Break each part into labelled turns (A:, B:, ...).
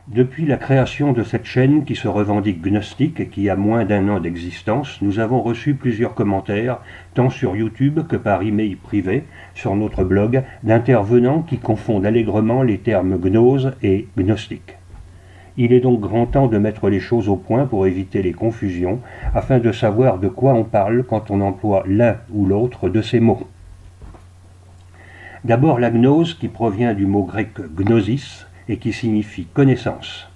A: Depuis la création de cette chaîne qui se revendique gnostique et qui a moins d'1 an d'existence, nous avons reçu plusieurs commentaires, tant sur YouTube que par email privé, sur notre blog, d'intervenants qui confondent allègrement les termes gnose et gnostique. Il est donc grand temps de mettre les choses au point pour éviter les confusions, afin de savoir de quoi on parle quand on emploie l'un ou l'autre de ces mots. D'abord la gnose qui provient du mot grec gnosis, et qui signifie connaissance.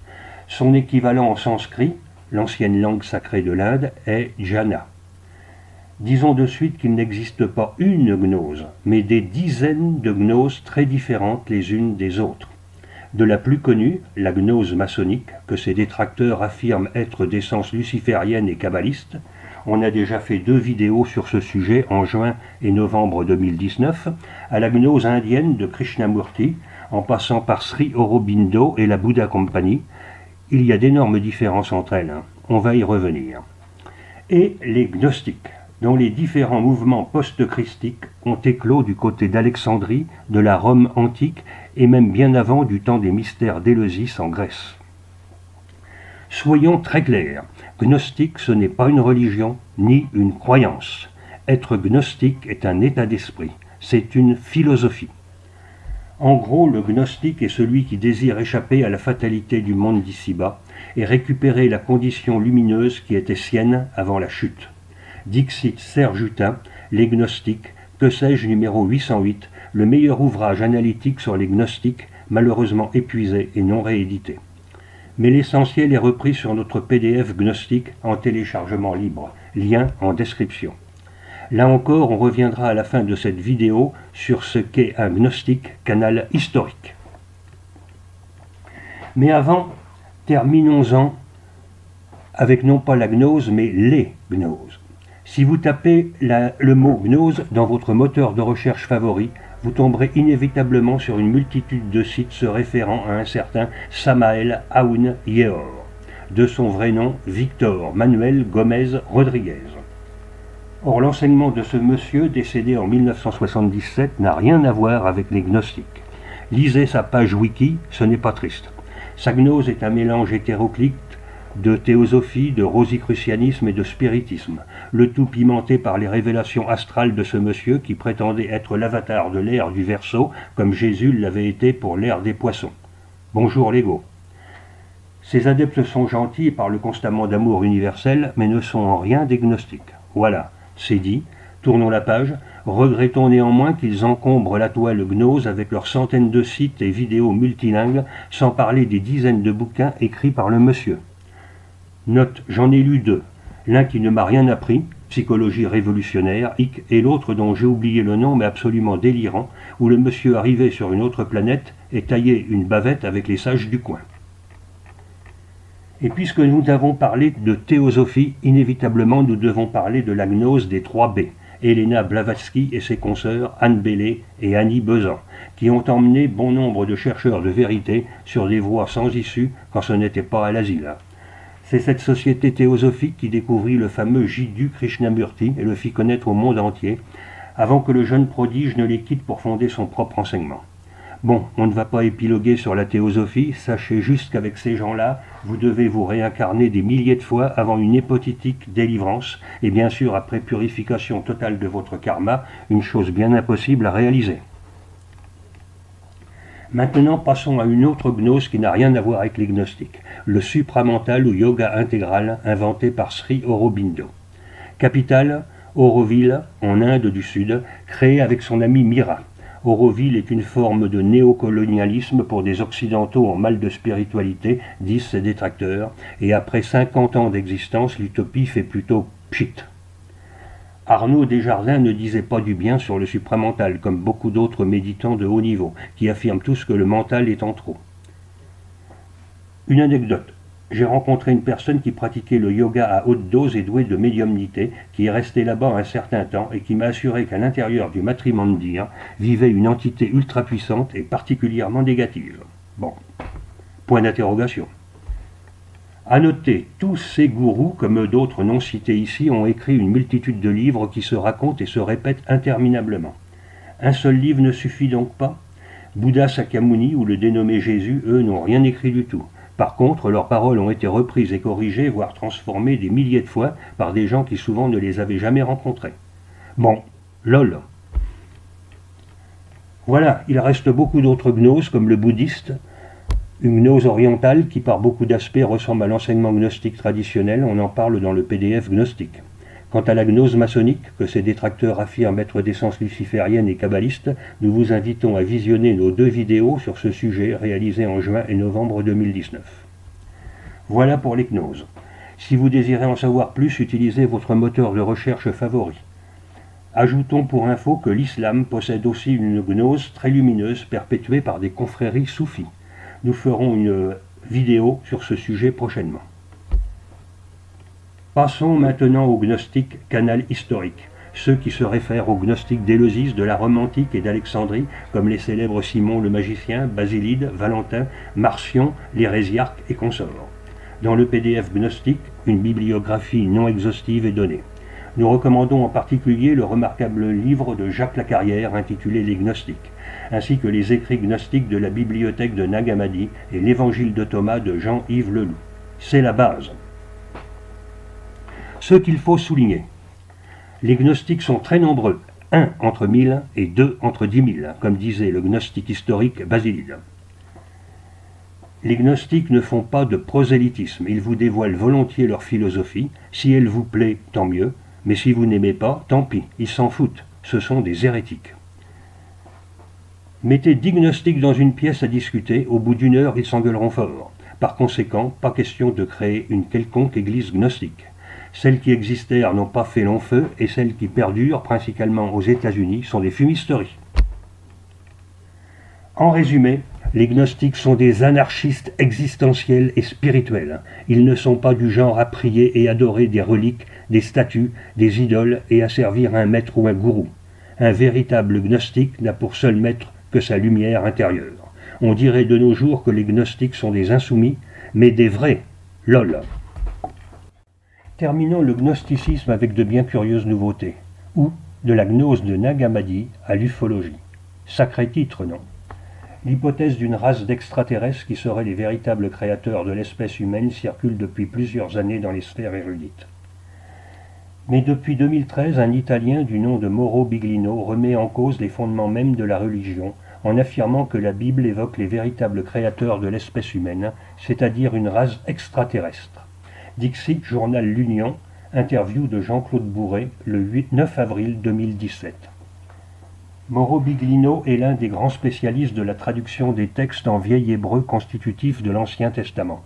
A: Son équivalent en sanskrit, l'ancienne langue sacrée de l'Inde, est jhana. Disons de suite qu'il n'existe pas une gnose, mais des dizaines de gnoses très différentes les unes des autres. De la plus connue, la gnose maçonnique, que ses détracteurs affirment être d'essence luciférienne et kabbaliste. On a déjà fait 2 vidéos sur ce sujet en juin et novembre 2019, à la gnose indienne de Krishnamurti, en passant par Sri Aurobindo et la Buddha Company. Il y a d'énormes différences entre elles, on va y revenir. Et les gnostiques, dont les différents mouvements post-christiques ont éclos du côté d'Alexandrie, de la Rome antique, et même bien avant du temps des mystères d'Éleusis en Grèce. Soyons très clairs, gnostique ce n'est pas une religion, ni une croyance. Être gnostique est un état d'esprit, c'est une philosophie. En gros, le gnostique est celui qui désire échapper à la fatalité du monde d'ici-bas et récupérer la condition lumineuse qui était sienne avant la chute. Dixit Serge Hutin, Les Gnostiques, que sais-je, numéro 808, le meilleur ouvrage analytique sur les gnostiques, malheureusement épuisé et non réédité. Mais l'essentiel est repris sur notre PDF gnostique en téléchargement libre, lien en description. Là encore, on reviendra à la fin de cette vidéo sur ce qu'est un gnostique, canal historique. Mais avant, terminons-en avec non pas la gnose, mais les gnoses. Si vous tapez le mot gnose dans votre moteur de recherche favori, vous tomberez inévitablement sur une multitude de sites se référant à un certain Samael Aoun Yeor, de son vrai nom Victor Manuel Gomez Rodriguez. Or, l'enseignement de ce monsieur, décédé en 1977, n'a rien à voir avec les gnostiques. Lisez sa page wiki, ce n'est pas triste. Sa gnose est un mélange hétéroclite de théosophie, de rosicrucianisme et de spiritisme, le tout pimenté par les révélations astrales de ce monsieur qui prétendait être l'avatar de l'ère du Verseau, comme Jésus l'avait été pour l'ère des poissons. Bonjour l'ego. Ces adeptes sont gentils et parlent constamment d'amour universel, mais ne sont en rien des gnostiques. Voilà. C'est dit, tournons la page, regrettons néanmoins qu'ils encombrent la toile gnose avec leurs centaines de sites et vidéos multilingues, sans parler des dizaines de bouquins écrits par le monsieur. Note, j'en ai lu 2, l'un qui ne m'a rien appris, Psychologie révolutionnaire, hic, et l'autre dont j'ai oublié le nom mais absolument délirant, où le monsieur arrivé sur une autre planète et taillait une bavette avec les sages du coin. Et puisque nous avons parlé de théosophie, inévitablement nous devons parler de la gnose des 3 B, Elena Blavatsky et ses consoeurs Anne Bellé et Annie Besant, qui ont emmené bon nombre de chercheurs de vérité sur des voies sans issue quand ce n'était pas à l'asile. C'est cette société théosophique qui découvrit le fameux Jiddu Krishnamurti et le fit connaître au monde entier, avant que le jeune prodige ne les quitte pour fonder son propre enseignement. Bon, on ne va pas épiloguer sur la théosophie, sachez juste qu'avec ces gens-là, vous devez vous réincarner des milliers de fois avant une hypothétique délivrance, et bien sûr après purification totale de votre karma, une chose bien impossible à réaliser. Maintenant, passons à une autre gnose qui n'a rien à voir avec les gnostiques, le supramental ou yoga intégral inventé par Sri Aurobindo. Capitale, Auroville, en Inde du Sud, créé avec son ami Mira. Auroville est une forme de néocolonialisme pour des occidentaux en mal de spiritualité, disent ses détracteurs, et après 50 ans d'existence, l'utopie fait plutôt pchit. Arnaud Desjardins ne disait pas du bien sur le supramental, comme beaucoup d'autres méditants de haut niveau, qui affirment tous que le mental est en trop. Une anecdote. J'ai rencontré une personne qui pratiquait le yoga à haute dose et douée de médiumnité, qui est restée là-bas un certain temps et qui m'a assuré qu'à l'intérieur du matrimondir vivait une entité ultra puissante et particulièrement négative. Bon, point d'interrogation. À noter, tous ces gourous, comme d'autres non cités ici, ont écrit une multitude de livres qui se racontent et se répètent interminablement. Un seul livre ne suffit donc pas? Bouddha Sakyamuni ou le dénommé Jésus, eux, n'ont rien écrit du tout. Par contre, leurs paroles ont été reprises et corrigées, voire transformées des milliers de fois par des gens qui souvent ne les avaient jamais rencontrés. Bon, lol. Voilà, il reste beaucoup d'autres gnoses, comme le bouddhiste, une gnose orientale qui par beaucoup d'aspects ressemble à l'enseignement gnostique traditionnel, on en parle dans le PDF gnostique. Quant à la gnose maçonnique, que ses détracteurs affirment être d'essence luciférienne et kabbaliste, nous vous invitons à visionner nos 2 vidéos sur ce sujet réalisées en juin et novembre 2019. Voilà pour les gnoses. Si vous désirez en savoir plus, utilisez votre moteur de recherche favori. Ajoutons pour info que l'islam possède aussi une gnose très lumineuse perpétuée par des confréries soufis. Nous ferons une vidéo sur ce sujet prochainement. Passons maintenant aux gnostiques canal historique, ceux qui se réfèrent aux gnostiques d'Éleusis, de la Rome antique et d'Alexandrie, comme les célèbres Simon le magicien, Basilide, Valentin, Marcion, l'hérésiarque et consorts. Dans le PDF gnostique, une bibliographie non exhaustive est donnée. Nous recommandons en particulier le remarquable livre de Jacques Lacarrière intitulé Les Gnostiques, ainsi que les écrits gnostiques de la bibliothèque de Nag Hammadi et l'Évangile de Thomas de Jean-Yves Leloup. C'est la base. Ce qu'il faut souligner. Les gnostiques sont très nombreux, 1 entre 1000 et 2 entre 10 000, comme disait le gnostique historique Basilide. Les gnostiques ne font pas de prosélytisme, ils vous dévoilent volontiers leur philosophie, si elle vous plaît, tant mieux, mais si vous n'aimez pas, tant pis, ils s'en foutent, ce sont des hérétiques. Mettez 10 gnostiques dans une pièce à discuter, au bout d'1 heure, ils s'engueuleront fort. Par conséquent, pas question de créer une quelconque église gnostique. Celles qui existèrent n'ont pas fait long feu, et celles qui perdurent, principalement aux États-Unis, sont des fumisteries. En résumé, les gnostiques sont des anarchistes existentiels et spirituels. Ils ne sont pas du genre à prier et adorer des reliques, des statues, des idoles et à servir un maître ou un gourou. Un véritable gnostique n'a pour seul maître que sa lumière intérieure. On dirait de nos jours que les gnostiques sont des insoumis, mais des vrais. Lol. Terminons le gnosticisme avec de bien curieuses nouveautés. Ou de la gnose de Nag Hammadi à l'ufologie. Sacré titre, non? L'hypothèse d'une race d'extraterrestres qui seraient les véritables créateurs de l'espèce humaine circule depuis plusieurs années dans les sphères érudites. Mais depuis 2013, un Italien du nom de Mauro Biglino remet en cause les fondements mêmes de la religion en affirmant que la Bible évoque les véritables créateurs de l'espèce humaine, c'est-à-dire une race extraterrestre. Dixit, journal L'Union, interview de Jean-Claude Bourret, le 9 avril 2017. Mauro Biglino est l'un des grands spécialistes de la traduction des textes en vieil hébreu constitutifs de l'Ancien Testament.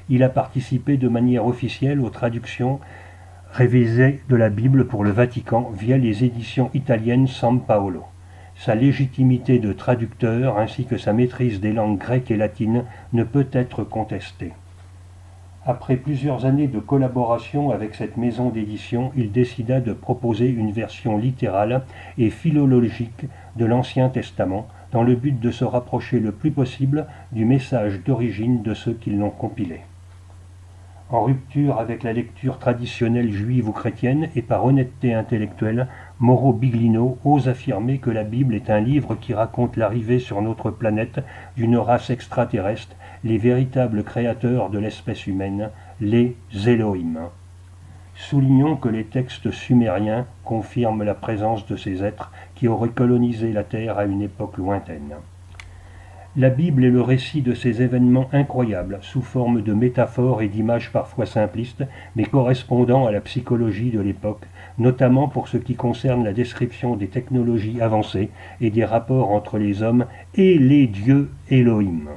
A: Il a participé de manière officielle aux traductions révisées de la Bible pour le Vatican via les éditions italiennes San Paolo. Sa légitimité de traducteur ainsi que sa maîtrise des langues grecques et latines ne peut être contestée. Après plusieurs années de collaboration avec cette maison d'édition, il décida de proposer une version littérale et philologique de l'Ancien Testament, dans le but de se rapprocher le plus possible du message d'origine de ceux qui l'ont compilé. En rupture avec la lecture traditionnelle juive ou chrétienne et par honnêteté intellectuelle, Mauro Biglino ose affirmer que la Bible est un livre qui raconte l'arrivée sur notre planète d'une race extraterrestre, les véritables créateurs de l'espèce humaine, les Elohim. Soulignons que les textes sumériens confirment la présence de ces êtres qui auraient colonisé la Terre à une époque lointaine. La Bible est le récit de ces événements incroyables, sous forme de métaphores et d'images parfois simplistes, mais correspondant à la psychologie de l'époque, notamment pour ce qui concerne la description des technologies avancées et des rapports entre les hommes et les dieux Elohim.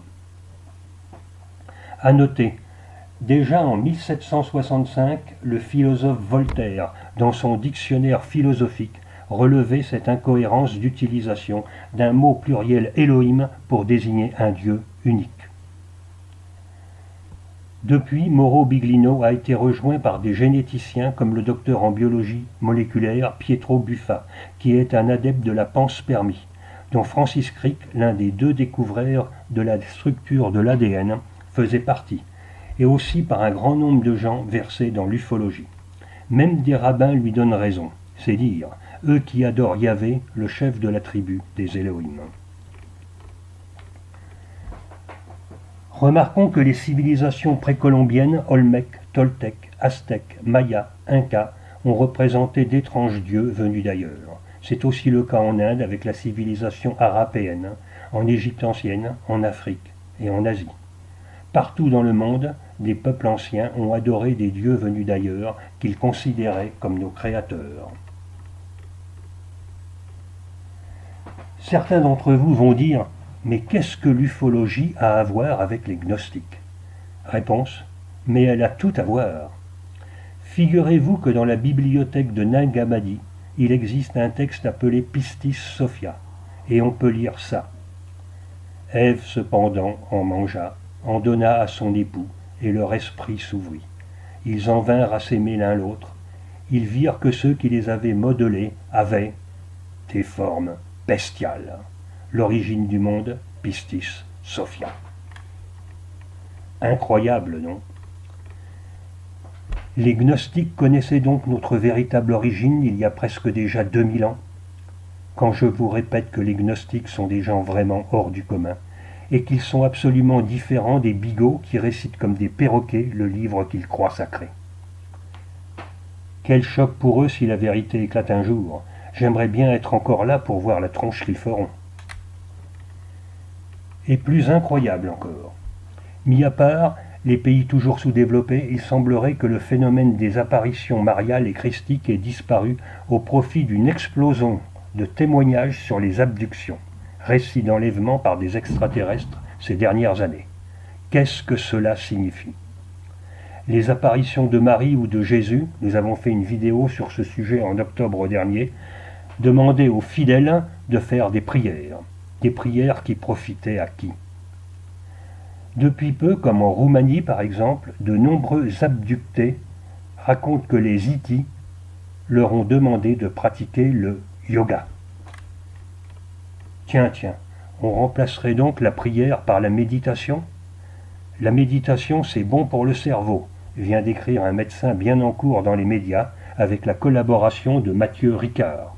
A: À noter, déjà en 1765, le philosophe Voltaire, dans son dictionnaire philosophique, relevait cette incohérence d'utilisation d'un mot pluriel Elohim pour désigner un Dieu unique. Depuis, Mauro Biglino a été rejoint par des généticiens comme le docteur en biologie moléculaire Pietro Buffa, qui est un adepte de la panspermie, dont Francis Crick, l'un des 2 découvreurs de la structure de l'ADN, faisait partie, et aussi par un grand nombre de gens versés dans l'ufologie. Même des rabbins lui donnent raison, c'est dire, eux qui adorent Yahvé, le chef de la tribu des Elohim. Remarquons que les civilisations précolombiennes, Olmèques, Toltèques, Aztèques, Mayas, Incas, ont représenté d'étranges dieux venus d'ailleurs. C'est aussi le cas en Inde avec la civilisation arapéenne, en Égypte ancienne, en Afrique et en Asie. Partout dans le monde, des peuples anciens ont adoré des dieux venus d'ailleurs qu'ils considéraient comme nos créateurs. Certains d'entre vous vont dire « Mais qu'est-ce que l'ufologie a à voir avec les gnostiques ?» Réponse « Mais elle a tout à voir. Figurez-vous que dans la bibliothèque de Nag Hammadi, il existe un texte appelé Pistis Sophia, et on peut lire ça. Ève cependant en mangea, en donna à son époux, et leur esprit s'ouvrit. Ils en vinrent à s'aimer l'un l'autre. Ils virent que ceux qui les avaient modelés avaient des formes bestiales. L'origine du monde, Pistis Sophia. Incroyable, non? Les gnostiques connaissaient donc notre véritable origine il y a presque déjà 2000 ans. Quand je vous répète que les gnostiques sont des gens vraiment hors du commun, et qu'ils sont absolument différents des bigots qui récitent comme des perroquets le livre qu'ils croient sacré. Quel choc pour eux si la vérité éclate un jour. J'aimerais bien être encore là pour voir la tronche qu'ils feront. Et plus incroyable encore. Mis à part les pays toujours sous-développés, il semblerait que le phénomène des apparitions mariales et christiques ait disparu au profit d'une explosion de témoignages sur les abductions, récits d'enlèvement par des extraterrestres ces dernières années. Qu'est-ce que cela signifie? Les apparitions de Marie ou de Jésus, nous avons fait une vidéo sur ce sujet en octobre dernier, demandaient aux fidèles de faire des prières qui profitaient à qui? Depuis peu, comme en Roumanie par exemple, de nombreux abductés racontent que les Itis leur ont demandé de pratiquer le yoga. Tiens, on remplacerait donc la prière par la méditation? La méditation, c'est bon pour le cerveau, vient d'écrire un médecin bien en cours dans les médias avec la collaboration de Mathieu Ricard.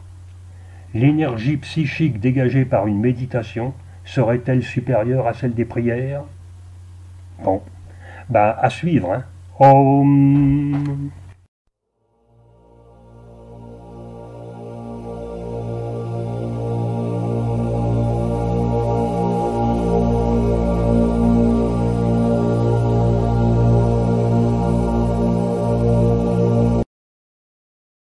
A: L'énergie psychique dégagée par une méditation serait-elle supérieure à celle des prières? Bon, à suivre, hein. Om.